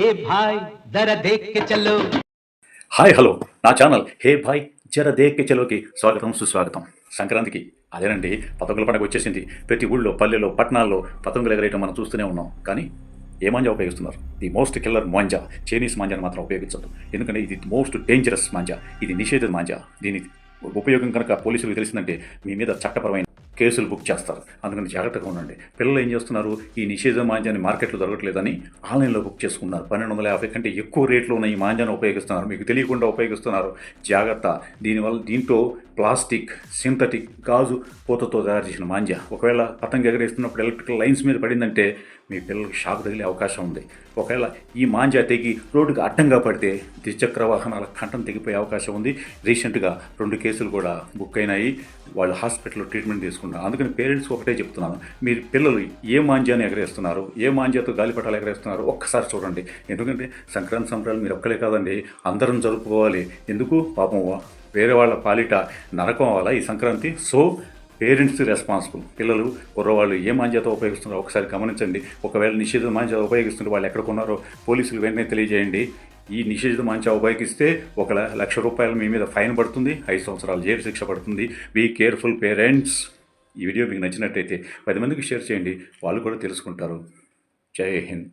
ए भाई जरा देख के चलो। హాయ్ హలో నా ఛానల్ హే భాయ్ జర దేక్ చలోకి స్వాగతం సుస్వాగతం. సంక్రాంతికి అదేనండి పతంగుల పండుగ వచ్చేసింది. ప్రతి ఊళ్ళో పల్లెల్లో పట్టణాల్లో పతంగులు ఎగరేయటం మనం చూస్తూనే ఉన్నాం. కానీ ఏ మాంజా ఉపయోగిస్తున్నారు? ది మోస్ట్ కిల్లర్ మాంజా చైనీస్ మాంజాను మాత్రం ఉపయోగించదు. ఎందుకంటే ఇది మోస్ట్ డేంజరస్ మాంజా, ఇది నిషేధిత మాంజా. దీని ఉపయోగం కనుక పోలీసులకు తెలిసిందంటే మీ మీద చట్టపరమైన కేసులు బుక్ చేస్తారు. అందుకని జాగ్రత్తగా ఉండండి. పిల్లలు ఏం చేస్తున్నారు? ఈ నిషేధ మాంజాన్ని మార్కెట్లో దొరకట్లేదని ఆన్లైన్లో బుక్ చేసుకున్నారు. 1250 కంటే ఎక్కువ రేట్లో ఉన్న ఈ మాంజాను ఉపయోగిస్తున్నారు. మీకు తెలియకుండా ఉపయోగిస్తున్నారు. జాగ్రత్త. దీంట్లో ప్లాస్టిక్, సింథటిక్, గాజు పూతతో తయారు చేసిన మాంజా. ఒకవేళ పతంగ ఎగరేస్తున్నప్పుడు ఎలక్ట్రికల్ లైన్స్ మీద పడిందంటే మీ పిల్లలకు షాక్ తగిలే అవకాశం ఉంది. ఒకవేళ ఈ మాంజా తెగి రోడ్డుకు అడ్డంగా పడితే ద్విచక్ర వాహనాల కంఠం తెగిపోయే అవకాశం ఉంది. రీసెంట్గా 2 కేసులు కూడా బుక్ అయినాయి. వాళ్ళు హాస్పిటల్లో ట్రీట్మెంట్ తీసుకుంటారు. అందుకని పేరెంట్స్ ఒకటే చెప్తున్నాను, మీరు పిల్లలు ఏ మాంజాని ఎగరేస్తున్నారు, ఏ మాంజాతో గాలిపటాలు ఎగరేస్తున్నారు ఒక్కసారి చూడండి. ఎందుకంటే సంక్రాంతి సంబరాలు మీరు ఒక్కలే కాదండి, అందరం జరుపుకోవాలి. ఎందుకు పాపం వేరే వాళ్ళ పాలిట నరకం అవ్వాలా ఈ సంక్రాంతి? So parents responsible. పిల్లలు కుర్రవాళ్ళు ఏ మాంజాతో ఉపయోగిస్తున్నారో ఒకసారి గమనించండి. ఒకవేళ నిషేధ మాంజా ఉపయోగిస్తుంటే వాళ్ళు ఎక్కడ కొన్నారో పోలీసులు వెంటనే తెలియజేయండి. ఈ నిషేధ మాంజా ఉపయోగిస్తే ₹1,00,000 మీ మీద ఫైన్ పడుతుంది, 5 సంవత్సరాలు జైలు శిక్ష పడుతుంది. Be careful parents. ఈ వీడియో మీకు నచ్చినట్టయితే 10 మందికి షేర్ చేయండి, వాళ్ళు కూడా తెలుసుకుంటారు. జై హింద్.